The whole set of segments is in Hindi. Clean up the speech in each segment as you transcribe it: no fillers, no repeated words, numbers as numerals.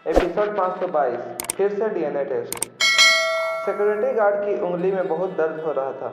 एपिसोड 522 फिर से डीएनए टेस्ट। सिक्योरिटी गार्ड की उंगली में बहुत दर्द हो रहा था।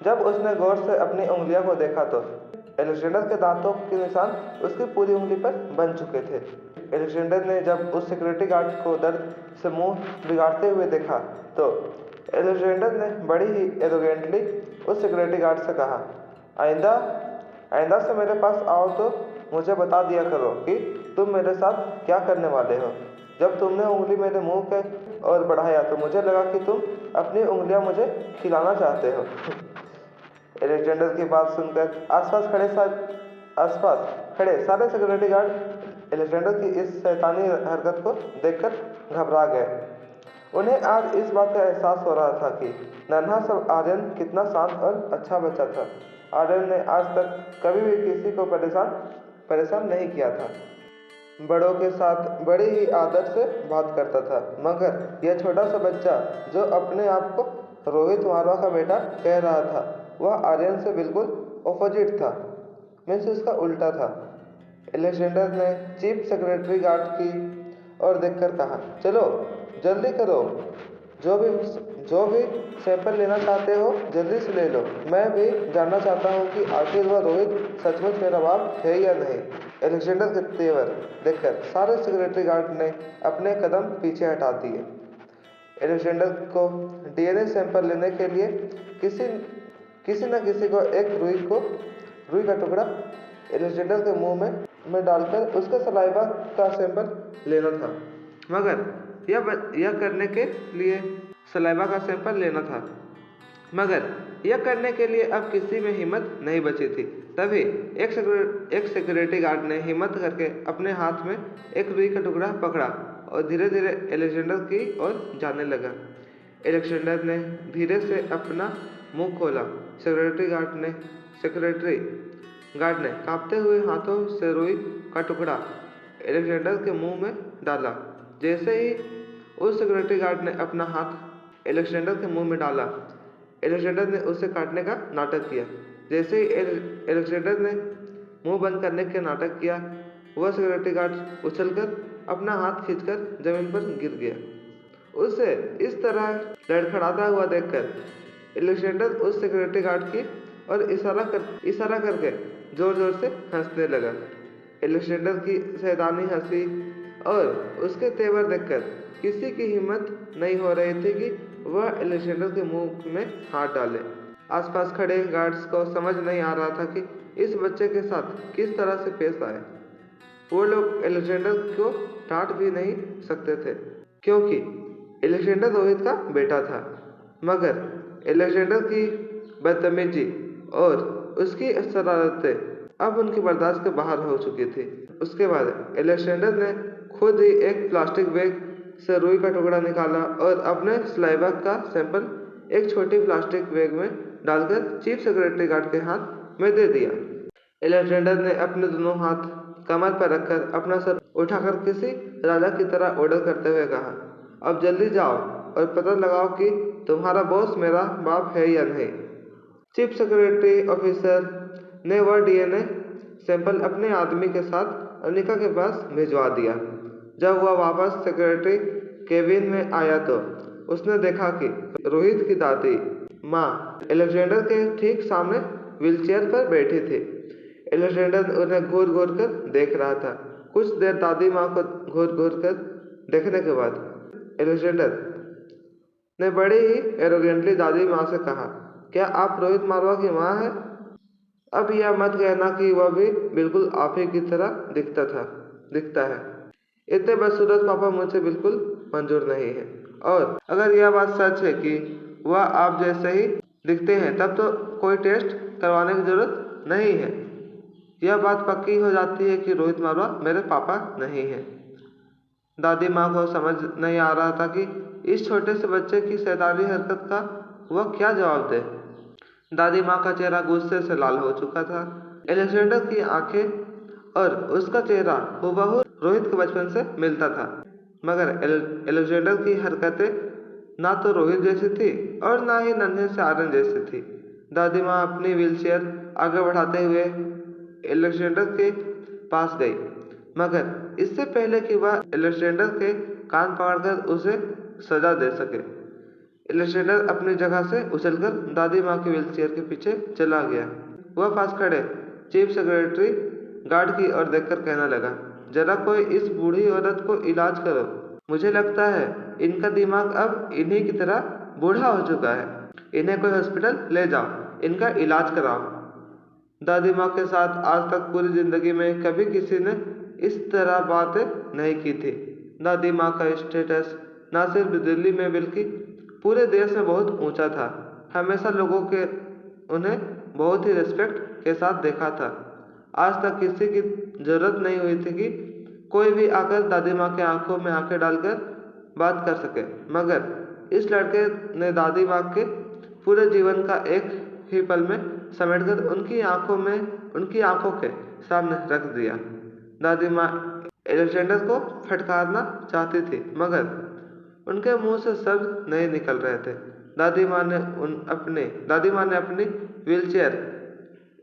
जब उसने गौर से अपनी उंगलियों को देखा तो एलेक्जेंडर के दांतों के निशान उसकी पूरी उंगली पर बन चुके थे। एलेक्जेंडर ने जब उस सिक्योरिटी गार्ड को दर्द से मुंह बिगाड़ते हुए देखा तो एलेक्जेंडर ने बड़ी ही एरोगेंटली उस सिक्योरिटी गार्ड से कहा, आइंदा आइंदा से मेरे पास आओ तो मुझे बता दिया करो कि तुम मेरे साथ क्या करने वाले हो। जब तुमने उंगली मेरे मुंह के और बढ़ाया तो मुझे लगा कि तुम अपनी उंगलियां मुझे खिलाना चाहते हो। एलेक्जेंडर की बात सुनकर आसपास खड़े सारे सिक्योरिटी गार्ड एलेक्जेंडर की इस शैतानी हरकत को देखकर घबरा गए। उन्हें आज इस बात का एहसास हो रहा था कि नन्हा सा आर्यन कितना शांत और अच्छा बच्चा था। आर्यन ने आज तक कभी भी किसी को परेशान नहीं किया था। बड़ों के साथ बड़ी ही आदर से बात करता था, मगर यह छोटा सा बच्चा जो अपने आप को रोहित मारवा का बेटा कह रहा था, वह आर्यन से बिल्कुल ऑपोजिट था। मीन्स उसका उल्टा था। एलेक्जेंडर ने चीफ सेक्रेटरी गार्ड की और देखकर कहा, चलो जल्दी करो, जो भी सैंपल लेना चाहते हो जल्दी से ले लो। मैं भी जानना चाहता हूँ कि आखिर वह रोहित सचमुच मेरा बाप है या नहीं। एलेक्जेंडर के तेवर देखकर सारे सिक्योरिटी गार्ड ने अपने कदम पीछे हटा दिए। एलेक्जेंडर को डीएनए सैंपल लेने के लिए किसी न किसी को एक रुई का टुकड़ा एलेक्जेंडर के मुंह में डालकर उसके सलाइवा का सैंपल लेना था। मगर यह करने के लिए सलाइवा का सैंपल लेना था मगर यह करने के लिए अब किसी में हिम्मत नहीं बची थी। तभी एक सिक्योरिटी गार्ड ने हिम्मत करके अपने हाथ में एक रुई का टुकड़ा पकड़ा और धीरे धीरे एलेक्जेंडर की ओर जाने लगा। एलेक्जेंडर ने धीरे से अपना मुंह खोला। सिक्योरिटी गार्ड ने कांपते हुए हाथों से रुई का टुकड़ा एलेक्जेंडर के मुंह में डाला। जैसे ही उस सिक्योरिटी गार्ड ने अपना हाथ एलेक्जेंडर के मुंह में डाला, एलेक्जेंडर ने उसे काटने का नाटक किया। जैसे ही एलेक्जेंडर ने मुंह बंद करने का नाटक किया, वह सिक्योरिटी गार्ड उछलकर अपना हाथ खींचकर जमीन पर गिर गया। उसे इस तरह लड़खड़ाता हुआ देखकर एलेक्जेंडर उस सिक्योरिटी गार्ड की और इशारा करके जोर जोर से हंसने लगा। एलेक्जेंडर की शैतानी हंसी और उसके तेवर देखकर किसी की हिम्मत नहीं हो रही थी कि वह एलेक्जेंडर के मुंह में हाथ डाले। आसपास खड़े गार्ड्स को समझ नहीं आ रहा था कि इस बच्चे के साथ किस तरह से पेश आए। वो लोग एलेक्जेंडर को डांट भी नहीं सकते थे क्योंकि एलेक्जेंडर रोहित का बेटा था। मगर एलेक्जेंडर की बदतमीजी और उसकी शरारतें अब उनकी बर्दाश्त के बाहर हो चुकी थी। उसके बाद एलेक्जेंडर ने खुद ही एक प्लास्टिक बैग से रुई का टुकड़ा निकाला और अपने सलाइवा का सैंपल एक छोटी प्लास्टिक बैग में डालकर चीफ सेक्रेटरी गार्ड के हाथ में दे दिया। एलेक्जेंडर ने अपने दोनों हाथ कमर पर रखकर अपना सर उठाकर किसी राजा की तरह ऑर्डर करते हुए कहा, अब जल्दी जाओ और पता लगाओ कि तुम्हारा बॉस मेरा बाप है या नहीं। चीफ सेक्रेटरी ऑफिसर ने वह डीएनए सैंपल अपने आदमी के साथ अनिका के पास भिजवा दिया। जब वह वापस सेक्रेटरी केबिन में आया तो उसने देखा कि रोहित की दादी माँ एलेक्जेंडर के ठीक सामने व्हीलचेयर पर बैठी थी। एलेक्जेंडर उन्हें घूर घूर कर देख रहा था। कुछ देर दादी माँ को घूर घूर कर देखने के बाद एलेक्जेंडर ने बड़ी ही एरोगेंटली दादी माँ से कहा, क्या आप रोहित मारवा की माँ हैं? अब यह मत कहना कि वह भी बिल्कुल आप ही की तरह दिखता है। इतने बदसूरत पापा मुझे बिल्कुल मंजूर नहीं है। और अगर यह बात सच है कि वह आप जैसे ही दिखते हैं तब तो कोई टेस्ट करवाने की जरूरत नहीं है। यह बात पक्की हो जाती है कि रोहित मारवा मेरे पापा नहीं है। दादी माँ को समझ नहीं आ रहा था कि इस छोटे से बच्चे की शैतानी हरकत का वह क्या जवाब दे। दादी माँ का चेहरा गुस्से से लाल हो चुका था। एलेक्जेंडर की आंखें और उसका चेहरा हूबहू रोहित के बचपन से मिलता था, मगर एलेक्जेंडर की हरकतें ना तो रोहित जैसी थी और ना ही नन्हे से आर्यन जैसी थी। दादी माँ अपनी व्हीलचेयर आगे बढ़ाते हुए एलेक्जेंडर के पास गई। मगर इससे पहले कि वह एलेक्जेंडर के कान पकड़कर उसे सजा दे सके, एलेक्जेंडर अपनी जगह से उछलकर दादी माँ की व्हीलचेयर के पीछे चला गया। वह पास खड़े चीफ सेक्रेटरी गार्ड की ओर देखकर कहने लगा, जरा कोई इस बूढ़ी औरत को इलाज करो। मुझे लगता है इनका दिमाग अब इन्हीं की तरह बूढ़ा हो चुका है। इन्हें कोई हॉस्पिटल ले जाओ, इनका इलाज कराओ। दादी माँ के साथ आज तक पूरी जिंदगी में कभी किसी ने इस तरह बातें नहीं की थी। दादी माँ का स्टेटस न सिर्फ दिल्ली में बल्कि पूरे देश में बहुत ऊंचा था। हमेशा लोगों के उन्हें बहुत ही रिस्पेक्ट के साथ देखा था। आज तक किसी की जरूरत नहीं हुई थी कि कोई भी आकर दादी माँ के आंखों में आंखें डालकर बात कर सके, मगर इस लड़के ने दादी माँ के पूरे जीवन का एक ही पल में समेटकर उनकी आंखों के सामने रख दिया। दादी माँ एलेक्जेंडर को फटकारना चाहती थी, मगर उनके मुंह से शब्द नहीं निकल रहे थे। दादी माँ ने अपनी व्हीलचेयर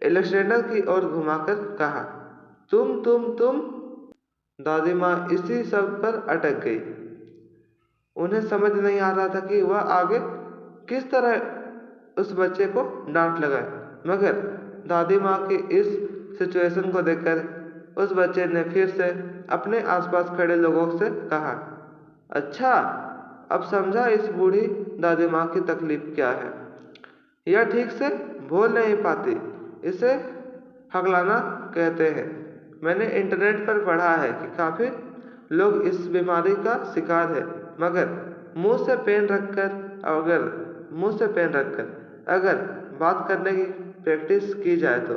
एलेक्जेंडर की ओर घुमाकर कहा, तुम। दादी माँ इसी शब्द पर अटक गई। उन्हें समझ नहीं आ रहा था कि वह आगे किस तरह उस बच्चे को डांट लगाए, मगर दादी माँ की इस सिचुएशन को देखकर उस बच्चे ने फिर से अपने आसपास खड़े लोगों से कहा, अच्छा, अब समझा इस बूढ़ी दादी माँ की तकलीफ क्या है। यह ठीक से बोल नहीं पाती, इसे हकलाना कहते हैं। मैंने इंटरनेट पर पढ़ा है कि काफ़ी लोग इस बीमारी का शिकार है, मगर मुंह से पेन रखकर अगर बात करने की प्रैक्टिस की जाए तो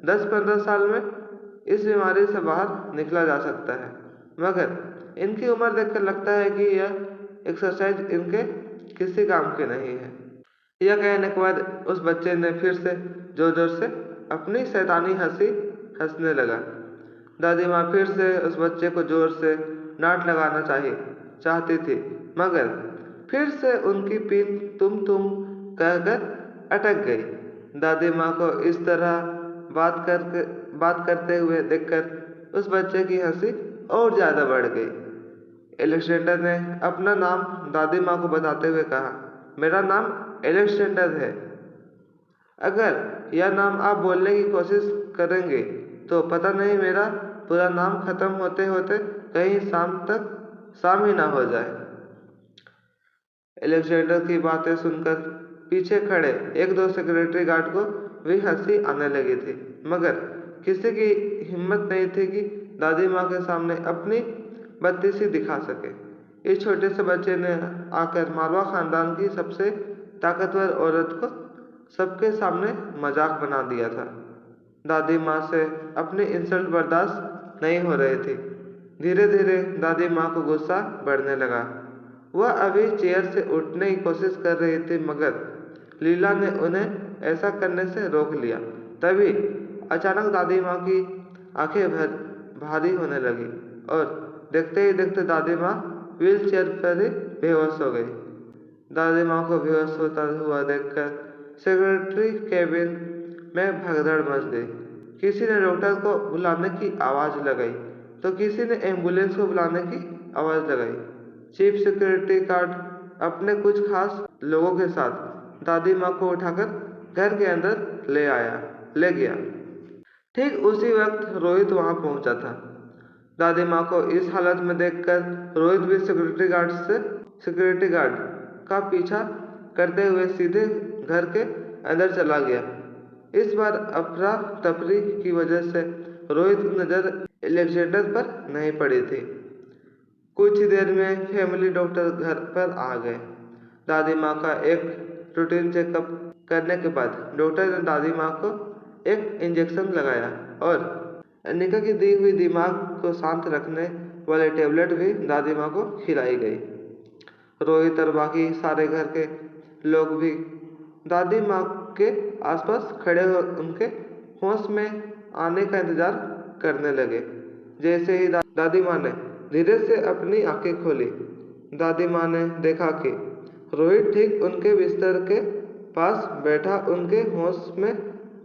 10-15 साल में इस बीमारी से बाहर निकला जा सकता है। मगर इनकी उम्र देखकर लगता है कि यह एक्सरसाइज इनके किसी काम की नहीं है। यह कहने के बाद उस बच्चे ने फिर से जोर जोर से अपनी शैतानी हंसी हंसने लगा। दादी माँ फिर से उस बच्चे को जोर से डांट लगाना चाहती थी, मगर फिर से उनकी पीठ तुम कहकर अटक गई। दादी माँ को इस तरह बात करते हुए देखकर उस बच्चे की हंसी और ज्यादा बढ़ गई। एलेक्जेंडर ने अपना नाम दादी माँ को बताते हुए कहा, मेरा नाम एलेक्जेंडर है। अगर यह नाम आप बोलने की कोशिश करेंगे तो पता नहीं मेरा पूरा नाम खत्म होते होते कहीं शाम ही ना हो जाए। एलेक्जेंडर की बातें सुनकर पीछे खड़े 1-2 सेक्रेटरी गार्ड को भी हंसी आने लगी थी, मगर किसी की हिम्मत नहीं थी कि दादी माँ के सामने अपनी बत्तीसी दिखा सके। इस छोटे से बच्चे ने आकर मारवा खानदान की सबसे ताकतवर औरत को सबके सामने मजाक बना दिया था। दादी माँ से अपनी इंसल्ट बर्दाश्त नहीं हो रही थी। धीरे धीरे दादी माँ को गुस्सा बढ़ने लगा। वह अभी चेयर से उठने की कोशिश कर रही थी, मगर लीला ने उन्हें ऐसा करने से रोक लिया। तभी अचानक दादी माँ की आंखें भारी होने लगी और देखते ही देखते दादी माँ व्हील चेयर पर ही बेहोश हो गई। दादी माँ को बेहोश होता हुआ देखकर सेक्रेटरी केबिन में भगदड़ मच गई। किसी ने डॉक्टर को बुलाने की आवाज़ लगाई तो किसी ने एम्बुलेंस को बुलाने की आवाज़ लगाई। चीफ सिक्योरिटी गार्ड अपने कुछ खास लोगों के साथ दादी माँ को उठाकर घर के अंदर ले गया। ठीक उसी वक्त रोहित वहां पहुंचा था। दादी माँ को इस हालत में देखकर रोहित भी सिक्योरिटी गार्ड का पीछा करते हुए सीधे घर के अंदर चला गया। इस बार अफरा तफरी की वजह से रोहित की नज़र एलेक्जेंडर पर नहीं पड़ी थी। कुछ ही देर में फैमिली डॉक्टर घर पर आ गए। दादी माँ का एक रूटीन चेकअप करने के बाद डॉक्टर ने दादी माँ को एक इंजेक्शन लगाया और अनिका की दी हुई दिमाग को शांत रखने वाले टेबलेट भी दादी माँ को खिलाई गई। रोहित और बाकी सारे घर के लोग भी दादी माँ के आसपास खड़े हो उनके होश में आने का इंतजार करने लगे। जैसे ही दादी माँ ने धीरे से अपनी आंखें खोली, दादी माँ ने देखा कि रोहित ठीक उनके बिस्तर के पास बैठा उनके होश में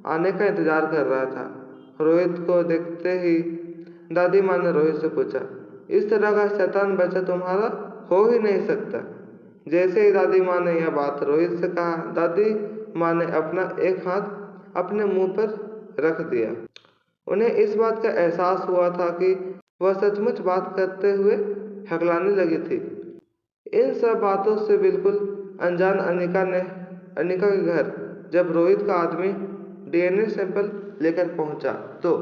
आने का इंतजार कर रहा था। रोहित को देखते ही दादी माँ ने रोहित से पूछा। इस तरह का शैतान बच्चा तुम्हारा हो ही नहीं सकता। जैसे ही दादी माँ ने यह बात रोहित से कहा, दादी माँ ने अपना एक हाथ अपने मुंह पर रख दिया। उन्हें इस बात का एहसास हुआ था कि वह सचमुच बात करते हुए हकलाने लगी थी। इन सब बातों से बिल्कुल अनजान अनिका के घर जब रोहित का आदमी डीएनए सैंपल लेकर पहुंचा तो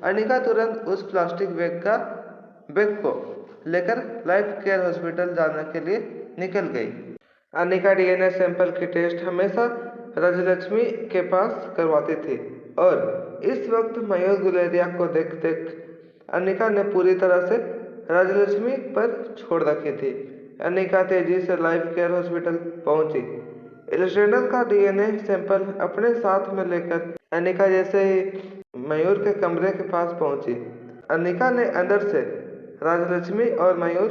अनिका तुरंत उस प्लास्टिक बैग को लेकर लाइफ केयर हॉस्पिटल जाने के लिए निकल गई। अनिका डीएनए सैंपल की टेस्ट हमेशा राजलक्ष्मी के पास करवाती थी और इस वक्त मयूर गुलेरिया को देख देख अनिका ने पूरी तरह से राजलक्ष्मी पर छोड़ रखी थी। अनिका तेजी से लाइफ केयर हॉस्पिटल पहुंची। एलेक्जेंडर का डीएनए सैंपल अपने साथ में लेकर अनिका जैसे ही मयूर के कमरे के पास पहुंची, अनिका ने अंदर से राजलक्ष्मी और मयूर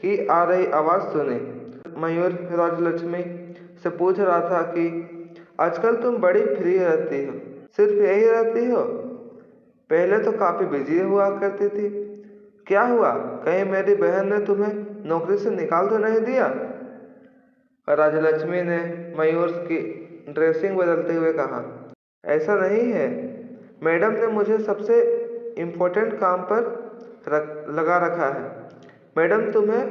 की आ रही आवाज़ सुनी। मयूर राजलक्ष्मी से पूछ रहा था कि आजकल तुम बड़ी फ्री रहती हो, सिर्फ यही रहती हो? पहले तो काफ़ी बिजी हुआ करती थी। क्या हुआ? कहीं मेरी बहन ने तुम्हें नौकरी से निकाल तो नहीं दिया? राजलक्ष्मी ने मयूर की ड्रेसिंग बदलते हुए कहा, ऐसा नहीं है। मैडम ने मुझे सबसे इम्पोर्टेंट काम पर लगा रखा है। मैडम तुम्हें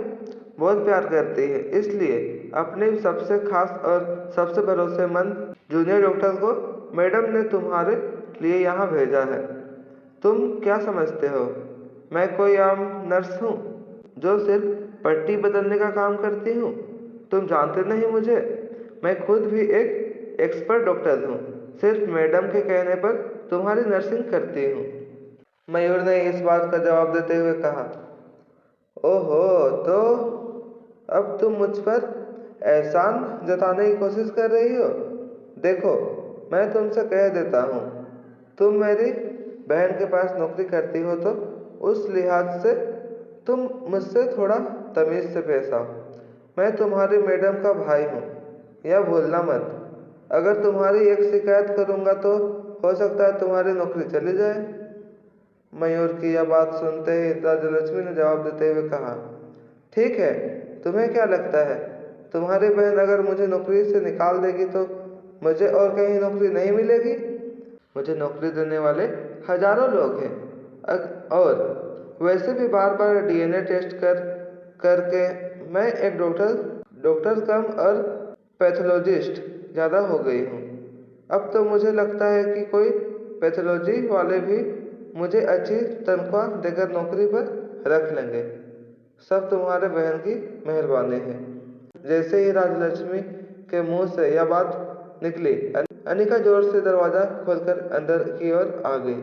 बहुत प्यार करती है, इसलिए अपने सबसे खास और सबसे भरोसेमंद जूनियर डॉक्टर को मैडम ने तुम्हारे लिए यहाँ भेजा है। तुम क्या समझते हो मैं कोई आम नर्स हूँ जो सिर्फ पट्टी बदलने का काम करती हूँ? तुम जानते नहीं मुझे, मैं खुद भी एक एक्सपर्ट डॉक्टर हूँ। सिर्फ मैडम के कहने पर तुम्हारी नर्सिंग करती हूँ। मयूर ने इस बात का जवाब देते हुए कहा, ओहो, तो अब तुम मुझ पर एहसान जताने की कोशिश कर रही हो? देखो, मैं तुमसे कह देता हूँ, तुम मेरी बहन के पास नौकरी करती हो तो उस लिहाज से तुम मुझसे थोड़ा तमीज़ से पेश आओ। मैं तुम्हारी मैडम का भाई हूँ, यह भूलना मत। अगर तुम्हारी एक शिकायत करूँगा तो हो सकता है तुम्हारी नौकरी चली जाए। मयूर की यह बात सुनते ही राजलक्ष्मी ने जवाब देते हुए कहा, ठीक है, तुम्हें क्या लगता है तुम्हारी बहन अगर मुझे नौकरी से निकाल देगी तो मुझे और कहीं नौकरी नहीं मिलेगी? मुझे नौकरी देने वाले हजारों लोग हैं और वैसे भी बार बार डीएनए टेस्ट करके मैं एक डॉक्टर कम और पैथोलॉजिस्ट ज़्यादा हो गई हूँ। अब तो मुझे लगता है कि कोई पैथोलॉजी वाले भी मुझे अच्छी तनख्वाह देकर नौकरी पर रख लेंगे। सब तुम्हारे बहन की मेहरबानी है। जैसे ही राजलक्ष्मी के मुंह से यह बात निकली, अनिका जोर से दरवाज़ा खोलकर अंदर की ओर आ गई।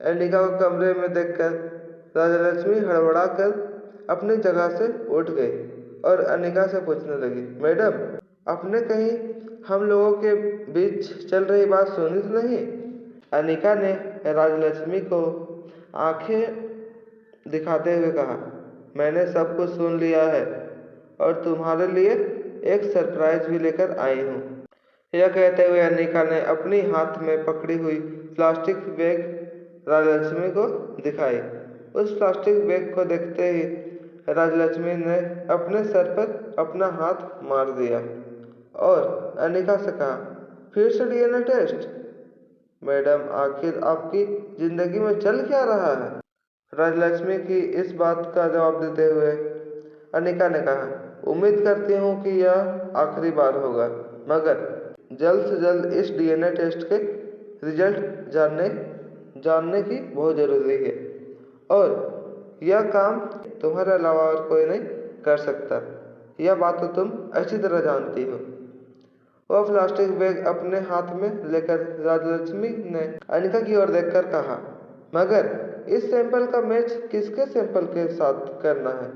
अनिका को कमरे में देखकर राजलक्ष्मी हड़बड़ा कर अपनी जगह से उठ गई और अनिका से पूछने लगी, मैडम, आपने कहीं हम लोगों के बीच चल रही बात सुनी तो नहीं? अनिका ने राजलक्ष्मी को आंखें दिखाते हुए कहा, मैंने सब कुछ सुन लिया है और तुम्हारे लिए एक सरप्राइज भी लेकर आई हूँ। यह कहते हुए अनिका ने अपनी हाथ में पकड़ी हुई प्लास्टिक बैग राजलक्ष्मी को दिखाई। उस प्लास्टिक बैग को देखते ही राजलक्ष्मी ने अपने सर पर अपना हाथ मार दिया और अनिका से कहा, फिर से डीएनए टेस्ट? मैडम, आखिर आपकी जिंदगी में चल क्या रहा है? राजलक्ष्मी की इस बात का जवाब देते हुए अनिका ने कहा, उम्मीद करती हूँ कि यह आखिरी बार होगा, मगर जल्द से जल्द इस डीएनए टेस्ट के रिजल्ट जानने की बहुत ज़रूरी है और यह काम तुम्हारे अलावा और कोई नहीं कर सकता। यह बात तो तुम अच्छी तरह जानती हो। वह प्लास्टिक बैग अपने हाथ में लेकर राजलक्ष्मी ने अनिका की ओर देखकर कहा, मगर इस सैंपल का मैच किसके सैंपल के साथ करना है?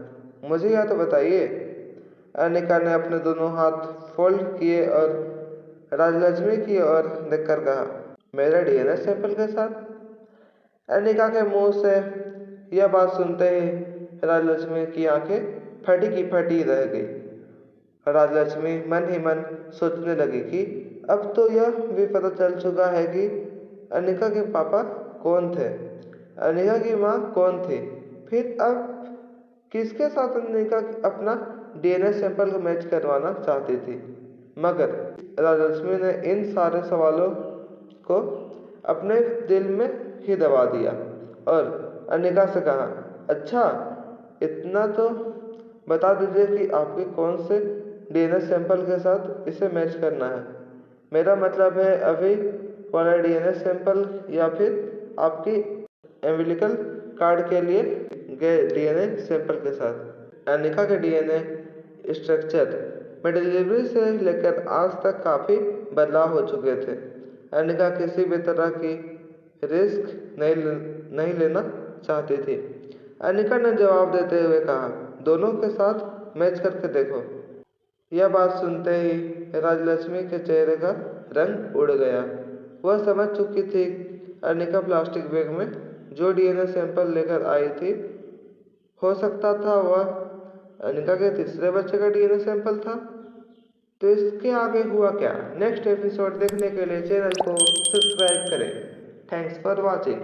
मुझे यह तो बताइए। अनिका ने अपने दोनों हाथ फोल्ड किए और राजलक्ष्मी की ओर देखकर कहा, मेरे डीएनए सैंपल के साथ? अनिका के मुंह से यह बात सुनते ही राजलक्ष्मी की आंखें फटी की फटी रह गई। राजलक्ष्मी मन ही मन सोचने लगी कि अब तो यह भी पता चल चुका है कि अनिका के पापा कौन थे। अनिका की माँ कौन थी? फिर अब किसके साथ अनिका अपना डीएनए सैंपल को मैच करवाना चाहती थी? मगर राजलक्ष्मी ने इन सारे सवालों को अपने दिल में ही दबा दिया और अनिका से कहा, अच्छा इतना तो बता दीजिए कि आपके कौन से डीएनए सैंपल के साथ इसे मैच करना है। मेरा मतलब है अभी वाला डीएनए सैंपल या फिर आपकी एम्बिलिकल कार्ड के लिए गए डीएनए सैंपल के साथ। अनिका के डीएनए स्ट्रक्चर में डिलीवरी से लेकर आज तक काफ़ी बदलाव हो चुके थे। अनिका किसी भी तरह की रिस्क नहीं लेना चाहती थी। अनिका ने जवाब देते हुए कहा, दोनों के साथ मैच करके देखो। यह बात सुनते ही राजलक्ष्मी के चेहरे का रंग उड़ गया। वह समझ चुकी थी अनिका प्लास्टिक बैग में जो डीएनए सैंपल लेकर आई थी, हो सकता था वह अनिका के तीसरे बच्चे का डीएनए सैंपल था। तो इसके आगे हुआ क्या? नेक्स्ट एपिसोड देखने के लिए चैनल को सब्सक्राइब करें। Thanks for watching.